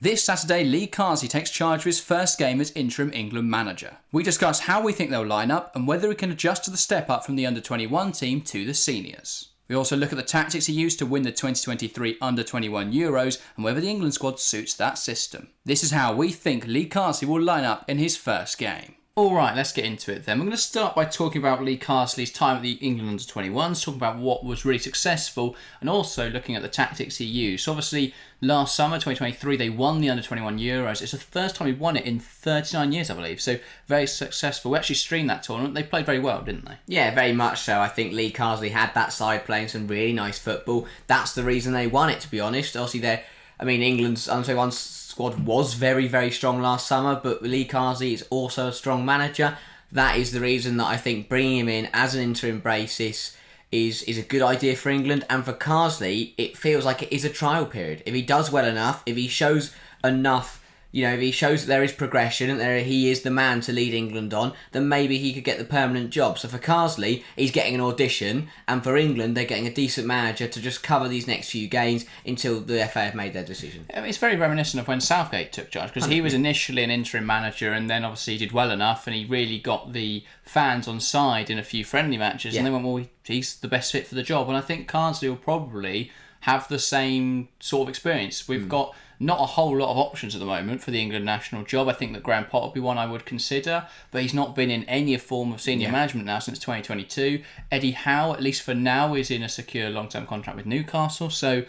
This Saturday, Lee Carsley takes charge of his first game as interim England manager. We discuss how we think they'll line up and whether he can adjust to the step up from the under-21 team to the seniors. We also look at the tactics he used to win the 2023 under-21 Euros and whether the England squad suits that system. This is how we think Lee Carsley will line up in his first game. Alright, let's get into it then. We're going to start by talking about Lee Carsley's time at the England under-21s, talking about what was really successful and also looking at the tactics he used. So obviously, last summer, 2023, they won the under-21 Euros. It's the first time he won it in 39 years, I believe, so very successful. We actually streamed that tournament. They played very well, didn't they? Yeah, very much so. I think Lee Carsley had that side playing some really nice football. That's the reason they won it, to be honest. Obviously, England's under-21 squad was very, very strong last summer, but Lee Carsley is also a strong manager. That is the reason that I think bringing him in as an interim basis is a good idea for England. And for Carsley, it feels like it is a trial period. If he does well enough, if he shows enough, if he shows that there is progression and he is the man to lead England on, then maybe he could get the permanent job. So for Carsley, he's getting an audition, and for England, they're getting a decent manager to just cover these next few games until the FA have made their decision. It's very reminiscent of when Southgate took charge, because he was initially an interim manager and then obviously he did well enough and he really got the fans on side in a few friendly matches, and they went, well, he's the best fit for the job. And I think Carsley will probably have the same sort of experience. We've got not a whole lot of options at the moment for the England national job. I think that Graham Potter would be one I would consider, but he's not been in any form of senior management now since 2022. Eddie Howe, at least for now, is in a secure long-term contract with Newcastle, so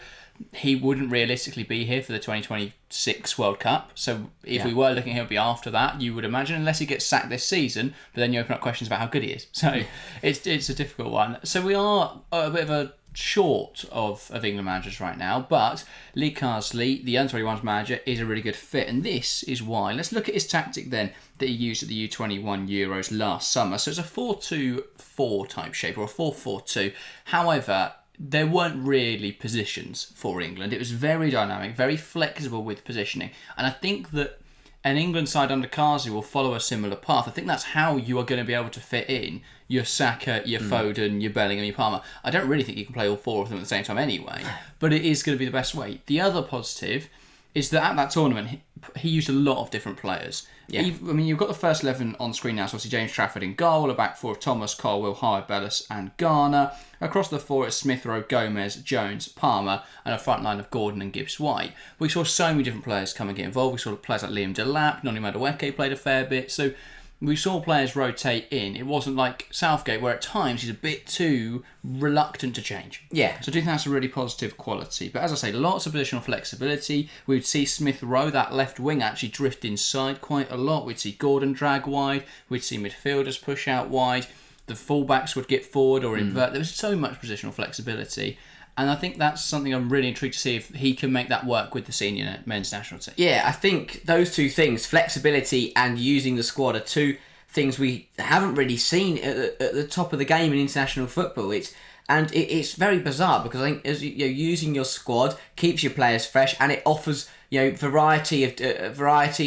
he wouldn't realistically be here for the 2026 World Cup. So if we were looking, he'll be after that, you would imagine, unless he gets sacked this season, but then you open up questions about how good he is. So it's a difficult one. So we are a bit of a short of England managers right now, but Lee Carsley, the under-21s manager, is a really good fit, and this is why. Let's look at his tactic then that he used at the U21 Euros last summer. So it's a 4-2-4 type shape, or a 4-4-2. However, there weren't really positions for England. It was very dynamic, very flexible with positioning, and I think that an England side under Carsley will follow a similar path. I think that's how you are going to be able to fit in your Saka, your Foden, your Bellingham, your Palmer. I don't really think you can play all four of them at the same time anyway, but it is going to be the best way. The other positive is that at that tournament, he used a lot of different players. Yeah. You've got the first 11 on screen now, so obviously James Trafford in goal, a back four of Thomas, Colwill, Howard, Bellis and Garner. Across the four, it's Smith Rowe, Gomez, Jones, Palmer, and a front line of Gordon and Gibbs-White. We saw so many different players come and get involved. We saw players like Liam Delap, Noni Madueke played a fair bit, so we saw players rotate in. It wasn't like Southgate, where at times he's a bit too reluctant to change. Yeah. So I do think that's a really positive quality. But as I say, lots of positional flexibility. We would see Smith Rowe, that left wing, actually drift inside quite a lot. We'd see Gordon drag wide. We'd see midfielders push out wide. The fullbacks would get forward or invert. There was so much positional flexibility. And I think that's something I'm really intrigued to see if he can make that work with the senior men's national team. Yeah, I think those two things, flexibility and using the squad, are two things we haven't really seen at the top of the game in international football. It's very bizarre, because I think using your squad keeps your players fresh, and it offers variety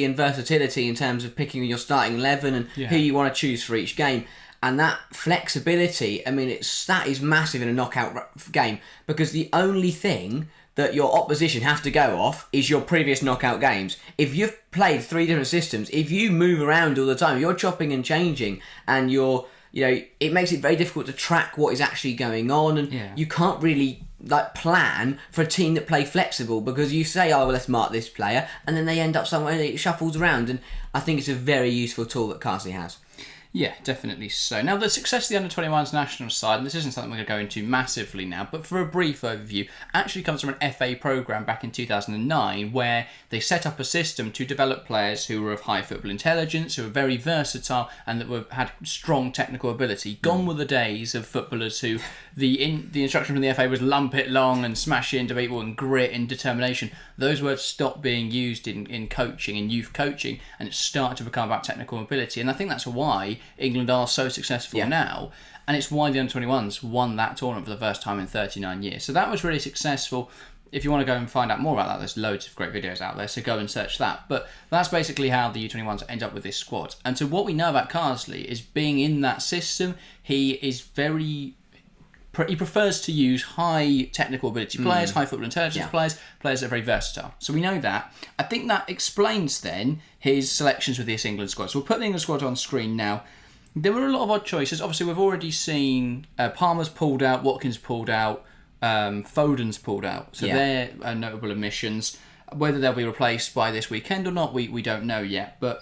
and versatility in terms of picking your starting 11 and who you want to choose for each game. And that flexibility, that is massive in a knockout game, because the only thing that your opposition have to go off is your previous knockout games. If you've played 3 different systems, if you move around all the time, you're chopping and changing, and it makes it very difficult to track what is actually going on, and you can't really plan for a team that play flexible, because you say, oh, well, let's mark this player, and then they end up somewhere and it shuffles around. And I think it's a very useful tool that Carsley has. Yeah, definitely so. Now, the success of the under-21s national side, and this isn't something we're going to go into massively now, but for a brief overview, actually comes from an FA programme back in 2009, where they set up a system to develop players who were of high football intelligence, who were very versatile, and that had strong technical ability. Gone were the days of footballers who the instruction from the FA was lump it long and smash it into people and grit and determination. Those words stopped being used in coaching, in youth coaching, and it started to become about technical ability. And I think that's why England are so successful now, and it's why the under-21s won that tournament for the first time in 39 years. So that was really successful. If you want to go and find out more about that, there's loads of great videos out there, so go and search that. But that's basically how the U21s end up with this squad. And so what we know about Carsley is, being in that system, he is very he prefers to use high technical ability players, high football intelligence players that are very versatile. So we know that. I think that explains then his selections with this England squad. So we'll put the England squad on screen now. There were a lot of odd choices. Obviously, we've already seen Palmer's pulled out, Watkins pulled out, Foden's pulled out. So they're notable omissions. Whether they'll be replaced by this weekend or not, we don't know yet. But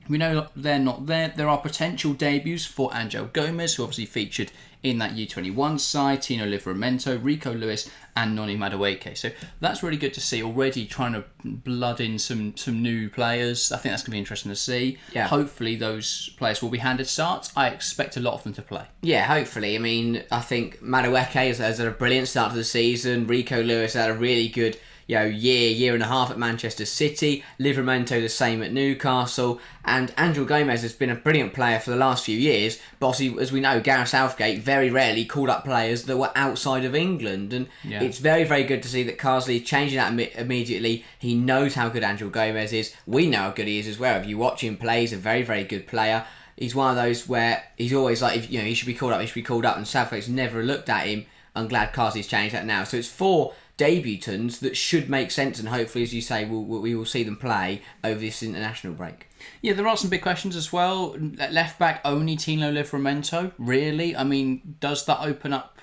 we know they're not there. There are potential debuts for Angel Gomez, who obviously featured in that U21 side, Tino Livramento, Rico Lewis, and Noni Madueke. So that's really good to see. Already trying to blood in some new players. I think that's going to be interesting to see. Yeah. Hopefully those players will be handed starts. I expect a lot of them to play. Yeah, hopefully. I mean, I think Madueke has had a brilliant start to the season. Rico Lewis had a really good year and a half at Manchester City. Livramento the same at Newcastle. And Angel Gomez has been a brilliant player for the last few years. But obviously, as we know, Gareth Southgate very rarely called up players that were outside of England. And it's very, very good to see that Carsley is changing that immediately. He knows how good Angel Gomez is. We know how good he is as well. If you watch him play, he's a very, very good player. He's one of those where he's always like, he should be called up, and Southgate's never looked at him. I'm glad Carsley's changed that now. So it's 4 debutants that should make sense, and hopefully, as you say, we will see them play over this international break. Yeah, there are some big questions as well. Left back only Tino Livramento, really? I mean, does that open up?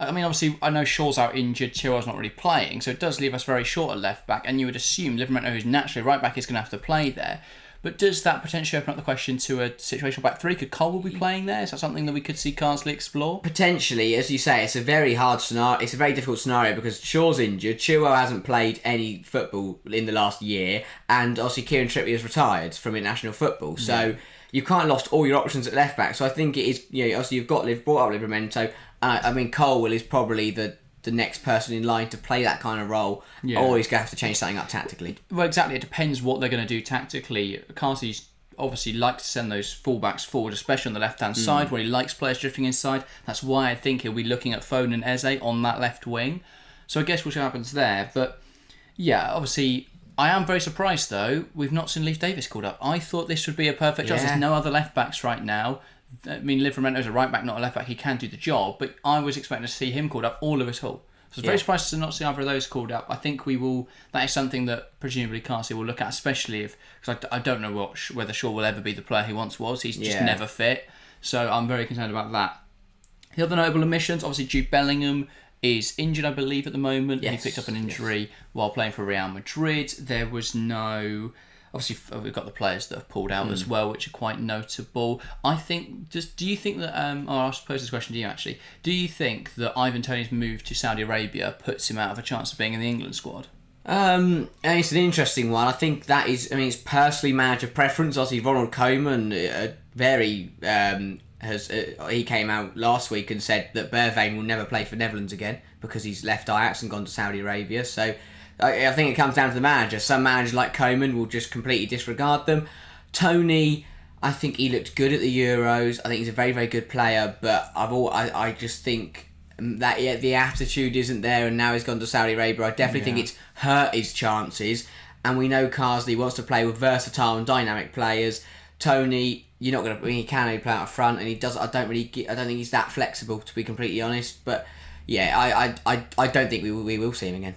I mean, obviously, I know Shaw's out injured, Chilwell's not really playing, so it does leave us very short at left back, and you would assume Livramento, who's naturally right back, is going to have to play there. But does that potentially open up the question to a situational back three? Could Cole be playing there? Is that something that we could see Carsley explore? Potentially, as you say, it's a very hard scenario. It's a very difficult scenario because Shaw's injured, Chilwell hasn't played any football in the last year, and obviously Kieran Trippier has retired from international football. So you've kind of lost all your options at left back. So I think it is, obviously you've brought up Livramento. I mean, Cole is probably the next person in line to play that kind of role, or he's going to have to change something up tactically. Well, exactly. It depends what they're going to do tactically. Carsley's obviously likes to send those fullbacks forward, especially on the left-hand side, where he likes players drifting inside. That's why I think he'll be looking at Foden and Eze on that left wing. So I guess we'll see what happens there. But yeah, obviously, I am very surprised, though, we've not seen Leif Davis called up. I thought this would be a perfect choice. There's no other left-backs right now. I mean, Livramento's a right-back, not a left-back. He can do the job, but I was expecting to see him called up, or Lewis Hall. So I was very surprised to not see either of those called up. I think we will. That is something that presumably Carsley will look at, especially if, because I don't know whether Shaw will ever be the player he once was. He's just never fit. So I'm very concerned about that. The other notable omissions, obviously Jude Bellingham is injured, I believe, at the moment. He picked up an injury while playing for Real Madrid. There was no... Obviously, we've got the players that have pulled out as well, which are quite notable. I think, do you think that, I'll pose this question to you actually, do you think that Ivan Toney's move to Saudi Arabia puts him out of a chance of being in the England squad? And it's an interesting one. I think that is, it's personally manager preference. Obviously, Ronald Koeman, he came out last week and said that Bergwijn will never play for Netherlands again because he's left Ajax and gone to Saudi Arabia. So I think it comes down to the manager. Some managers like Koeman will just completely disregard them. Tony, I think he looked good at the Euros. I think he's a very, very good player, but I just think that the attitude isn't there, and now he's gone to Saudi Arabia. I definitely think it's hurt his chances, and we know Carsley wants to play with versatile and dynamic players. Tony, you're not going to. He can only play out front, and he does. I don't think he's that flexible, to be completely honest. But yeah, I don't think we will see him again.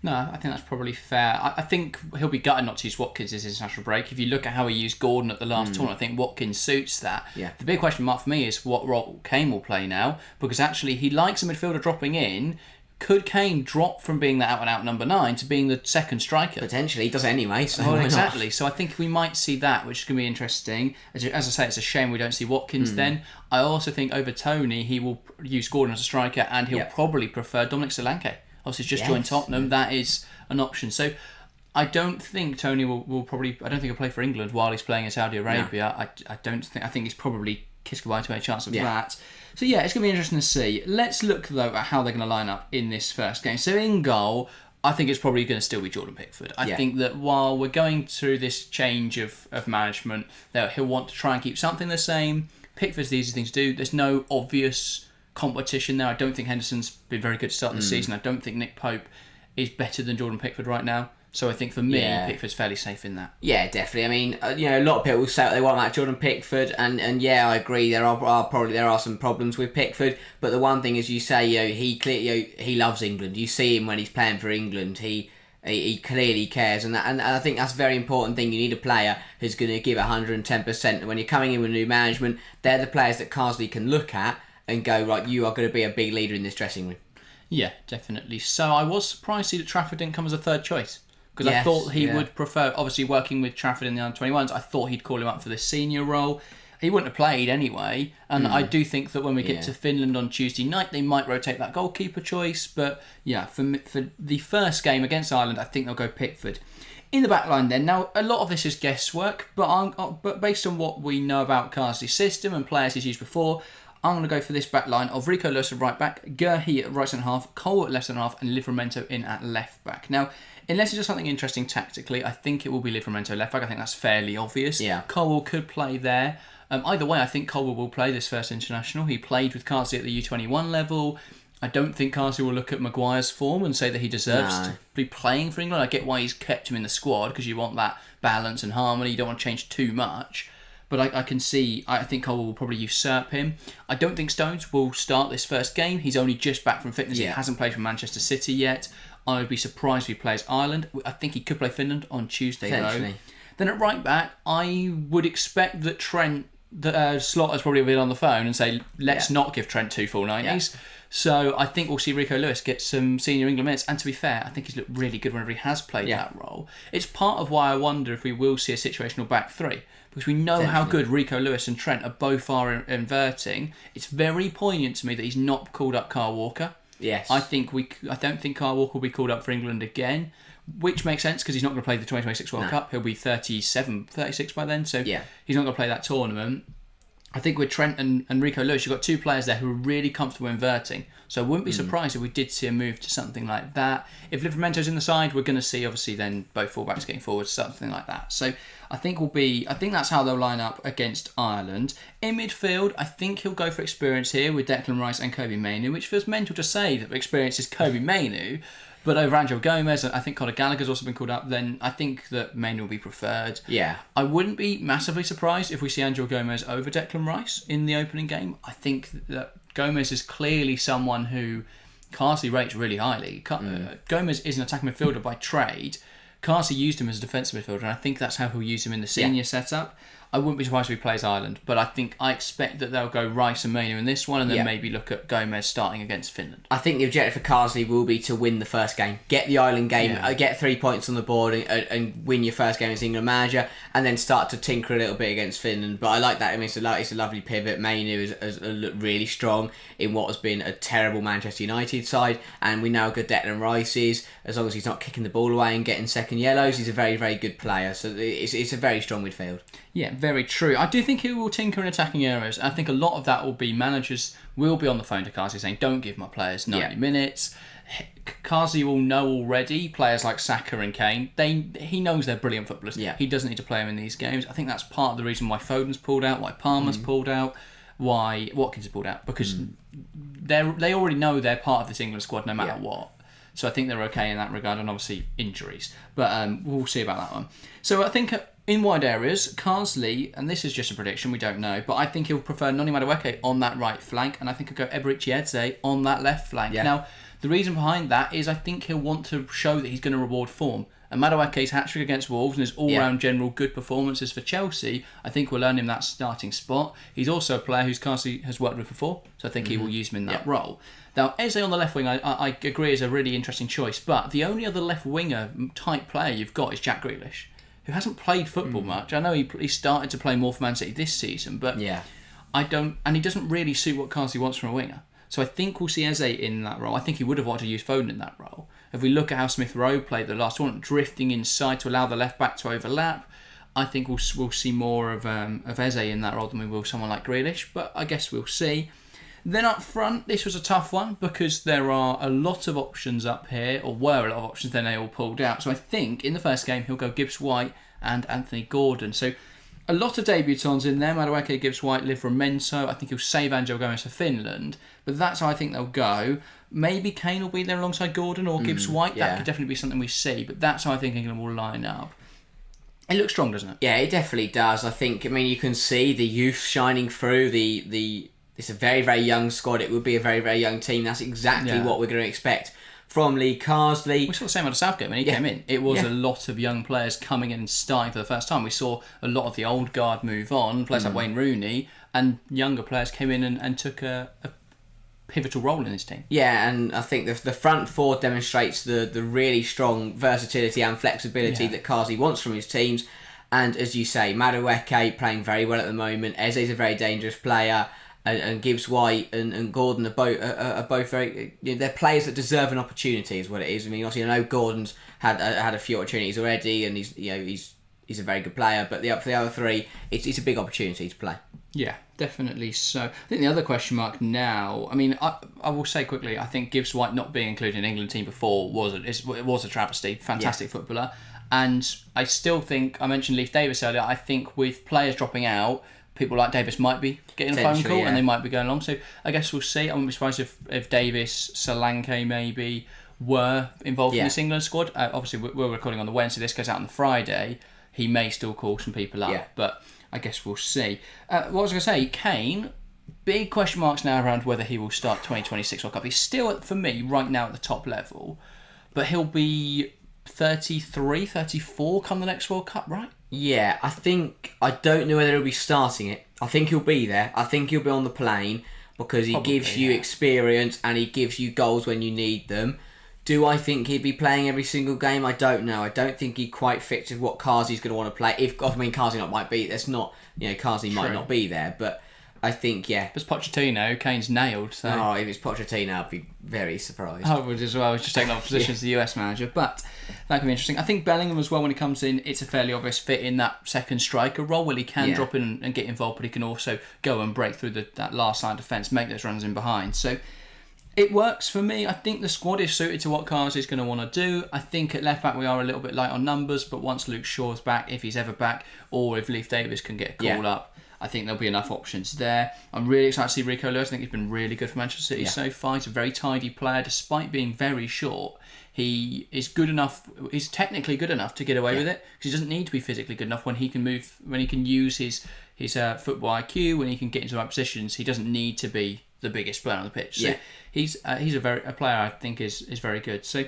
No, I think that's probably fair. I think he'll be gutted not to use Watkins this international break. If you look at how he used Gordon at the last tournament, I think Watkins suits that. Yeah. The big question mark for me is what role Kane will play now, because actually he likes a midfielder dropping in. Could Kane drop from being that out-and-out number 9 to being the second striker? Potentially. He does it anyway, so well, exactly. So I think we might see that, which is going to be interesting. As I say, it's a shame we don't see Watkins then. I also think over Tony, he will use Gordon as a striker, and he'll probably prefer Dominic Solanke. Obviously, just joined Tottenham. That is an option. So I don't think Tony will probably... I don't think he'll play for England while he's playing in Saudi Arabia. No. I don't think... I think he's probably kissed goodbye to a chance of that. So yeah, it's going to be interesting to see. Let's look, though, at how they're going to line up in this first game. So in goal, I think it's probably going to still be Jordan Pickford. I think that while we're going through this change of management, that he'll want to try and keep something the same. Pickford's the easy thing to do. There's no obvious competition there. I don't think Henderson's been very good to start the season. I don't think Nick Pope is better than Jordan Pickford right now. So I think for me, Yeah. Pickford's fairly safe in that. Yeah, definitely. I mean, a lot of people say they want that Jordan Pickford, and yeah, I agree. There are some problems with Pickford, but the one thing is, you say, he clearly, he loves England. You see him when he's playing for England. He clearly cares, and I think that's a very important thing. You need a player who's going to give 110%. And when you're coming in with new management, they're the players that Carsley can look at and go, right, you are going to be a big leader in this dressing room. Yeah, definitely. So I was surprised to see that Trafford didn't come as a third choice. Because I Yes, thought he yeah. would prefer, obviously working with Trafford in the under-21s, I thought he'd call him up for the senior role. He wouldn't have played anyway. And I do think that when we get to Finland on Tuesday night, they might rotate that goalkeeper choice. But yeah, for the first game against Ireland, I think they'll go Pickford. In the back line then, now a lot of this is guesswork, but based on what we know about Carsley's system and players he's used before, I'm going to go for this back line of Rico Lewis at right back, Gurhey at right centre half, Cole at left centre half, and Livramento in at left back. Now, unless it's just something interesting tactically, I think it will be Livramento left back. I think that's fairly obvious. Yeah. Cole could play there. Either way, I think Cole will play this first international. He played with Carsley at the U21 level. I don't think Carsley will look at Maguire's form and say that he deserves to be playing for England. I get why he's kept him in the squad, because you want that balance and harmony. You don't want to change too much. But I can see, I think Cole will probably usurp him. I don't think Stones will start this first game. He's only just back from fitness. He hasn't played for Manchester City yet. I would be surprised if he plays Ireland. I think he could play Finland on Tuesday, though. Then at right back, I would expect that Slotter's probably been on the phone and say, let's not give Trent 2 full 90s. Yeah. So I think we'll see Rico Lewis get some senior England minutes. And to be fair, I think he's looked really good whenever he has played that role. It's part of why I wonder if we will see a situational back three. Because we know how good Rico Lewis and Trent are both inverting. It's very poignant to me that he's not called up Kyle Walker. Yes. I don't think Kyle Walker will be called up for England again, which makes sense because he's not going to play the 2026 World Cup. He'll be 36 by then, so he's not going to play that tournament. I think with Trent and Rico Lewis, you've got two players there who are really comfortable inverting. So I wouldn't be surprised if we did see a move to something like that. If Livramento's in the side, we're going to see obviously then both fullbacks getting forward, something like that. So I think that's how they'll line up against Ireland. In midfield, I think he'll go for experience here with Declan Rice and Kobe Mainoo, which feels mental to say that experience is Kobe Mainoo. But over Angel Gomez, and I think Conor Gallagher's also been called up, then I think that Mainoo will be preferred. Yeah. I wouldn't be massively surprised if we see Angel Gomez over Declan Rice in the opening game. I think that Gomez is clearly someone who Carsley rates really highly. Gomez is an attacking midfielder by trade. Carsley used him as a defensive midfielder, and I think that's how he'll use him in the senior setup. I wouldn't be surprised if he plays Ireland, but I expect that they'll go Rice and Mainoo in this one, and then maybe look at Gomez starting against Finland. I think the objective for Carsley will be to win the first game, get the Ireland game, get 3 points on the board, and win your first game as England manager, and then start to tinker a little bit against Finland. But I like that. I mean, it's a lovely pivot. Mainoo has looked really strong in what has been a terrible Manchester United side, and we know how good Declan Rice is. As long as he's not kicking the ball away and getting second yellows, he's a very, very good player. So it's a very strong midfield. Yeah, very true. I do think he will tinker in attacking areas. I think a lot of that will be managers will be on the phone to Carsley saying, don't give my players 90 minutes. Carsley will know already players like Saka and Kane. He knows they're brilliant footballers. Yeah. He doesn't need to play them in these games. I think that's part of the reason why Foden's pulled out, why Palmer's pulled out, why Watkins has pulled out. Because they already know they're part of this England squad no matter what. So I think they're okay in that regard, and obviously injuries. But we'll see about that one. So I think in wide areas, Carsley, and this is just a prediction, we don't know, but I think he'll prefer Noni Madueke on that right flank, and I think he'll go Eberici Eze on that left flank. Yeah. Now, the reason behind that is I think he'll want to show that he's going to reward form. And Madueke's hat-trick against Wolves and his all-round general good performances for Chelsea, I think will earn him that starting spot. He's also a player who's Carsley has worked with before, so I think he will use him in that role. Now, Eze on the left wing, I agree, is a really interesting choice, but the only other left winger type player you've got is Jack Grealish, who hasn't played football much. I know he started to play more for Man City this season, but he doesn't really suit what Carsley wants from a winger. So I think we'll see Eze in that role. I think he would have wanted to use Foden in that role. If we look at how Smith Rowe played the last one, drifting inside to allow the left back to overlap, I think we'll see more of Eze in that role than we will someone like Grealish, but I guess we'll see. Then up front, this was a tough one because there are a lot of options up here, or were a lot of options, then they all pulled out. So I think in the first game he'll go Gibbs-White and Anthony Gordon. So a lot of debutants in there, Madueke, Gibbs-White, Livramento. I think he'll save Angel Gomez for Finland, but that's how I think they'll go. Maybe Kane will be there alongside Gordon or Gibbs White. yeah. That could definitely be something we see. But that's how I think England will line up. It looks strong, doesn't it? Yeah, it definitely does. I mean, you can see the youth shining through. It's a very, very young squad. It would be a very, very young team. That's exactly what we're going to expect from Lee Carsley. We saw the same out of Southgate when he came in. It was a lot of young players coming in and starting for the first time. We saw a lot of the old guard move on, players like Wayne Rooney, and younger players came in and took a pivotal role in his team. Yeah, and I think the front four demonstrates the really strong versatility and flexibility that Carsley wants from his teams. And as you say, Madueke playing very well at the moment. Eze's a very dangerous player. And Gibbs White and Gordon are both very. They're players that deserve an opportunity, is what it is. I mean, obviously, I know Gordon's had a few opportunities already, and he's a very good player. But for the other three, it's a big opportunity to play. Yeah, definitely so. I think the other question mark now. I mean, I will say quickly. I think Gibbs White not being included in the England team before was a travesty. Fantastic footballer, and I still think I mentioned Leif Davis earlier. I think with players dropping out, people like Davis might be getting a phone call and they might be going along. So I guess we'll see. I wouldn't be surprised if Davis, Solanke maybe were involved in this England squad. Obviously, we're recording on the Wednesday. This goes out on the Friday. He may still call some people up, but I guess we'll see. What was I going to say? Kane, big question marks now around whether he will start 2026 World Cup. He's still, for me, right now at the top level, but he'll be 33, 34 come the next World Cup, right? Yeah, I don't know whether he'll be starting it. I think he'll be there. I think he'll be on the plane because he gives you experience and he gives you goals when you need them. Do I think he'd be playing every single game? I don't know. I don't think he quite fits with what Carsley's going to want to play. Carsley might be. That's not, Carsley might not be there, but I think, But it's Pochettino, Kane's nailed. So. Oh, if it's Pochettino, I'd be very surprised. I would as well. He's just taking up position as the US manager. But that could be interesting. I think Bellingham as well, when he comes in, it's a fairly obvious fit in that second striker role where he can drop in and get involved, but he can also go and break through that last line of defence, make those runs in behind. So it works for me. I think the squad is suited to what Carsley's going to want to do. I think at left back we are a little bit light on numbers, but once Luke Shaw's back, if he's ever back, or if Leif Davis can get a call up, I think there'll be enough options there. I'm really excited to see Rico Lewis. I think he's been really good for Manchester City so far. He's a very tidy player, despite being very short. He is good enough. He's technically good enough to get away with it because he doesn't need to be physically good enough when he can move, when he can use his football IQ, when he can get into the right positions. He doesn't need to be the biggest player on the pitch. So he's a player I think is very good. So.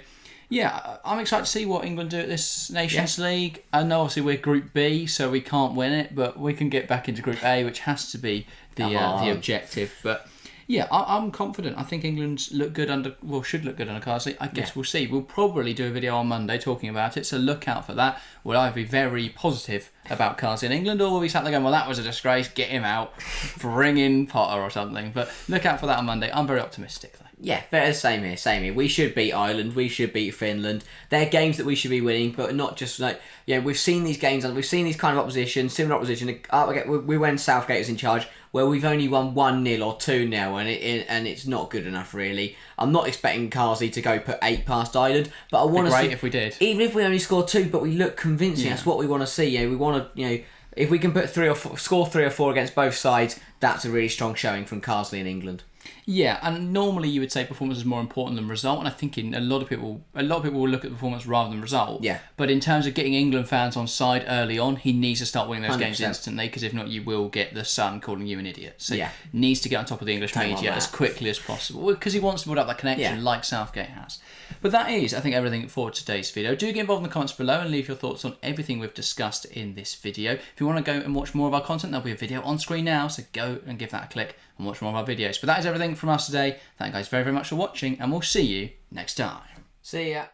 Yeah, I'm excited to see what England do at this Nations League. I know obviously we're Group B, so we can't win it, but we can get back into Group A, which has to be the objective. But yeah, I'm confident. I think England should look good under Carsley. I guess we'll see. We'll probably do a video on Monday talking about it, so look out for that. We'll either be very positive about Carsley in England, or we'll be sat there going, well, that was a disgrace, get him out, bring in Potter or something. But look out for that on Monday. I'm very optimistic, though. Yeah, same here. We should beat Ireland. We should beat Finland. They're games that we should be winning, but not just we've seen these games and we've seen these kind of opposition, similar opposition. We when Southgate was in charge, where we've only won 1-0 or 2-0, and it's not good enough really. I'm not expecting Carsley to go put 8 past Ireland, but I want to see. Great if we did. Even if we only score 2, but we look convincing. That's what we want to see. We want to if we can put 3 or 4, score 3 or 4 against both sides, that's a really strong showing from Carsley in England. Yeah, and normally you would say performance is more important than result, and I think a lot of people will look at performance rather than result. Yeah. But in terms of getting England fans on side early on, he needs to start winning those 100%. games instantly, because if not, you will get the Sun calling you an idiot. So he needs to get on top of the English media as quickly as possible, because he wants to build up that connection like Southgate has. But that is, I think, everything for today's video. Do get involved in the comments below and leave your thoughts on everything we've discussed in this video. If you want to go and watch more of our content, there'll be a video on screen now, so go and give that a click and watch more of our videos. But that is everything from us today. Thank you guys very, very much for watching, and we'll see you next time. See ya.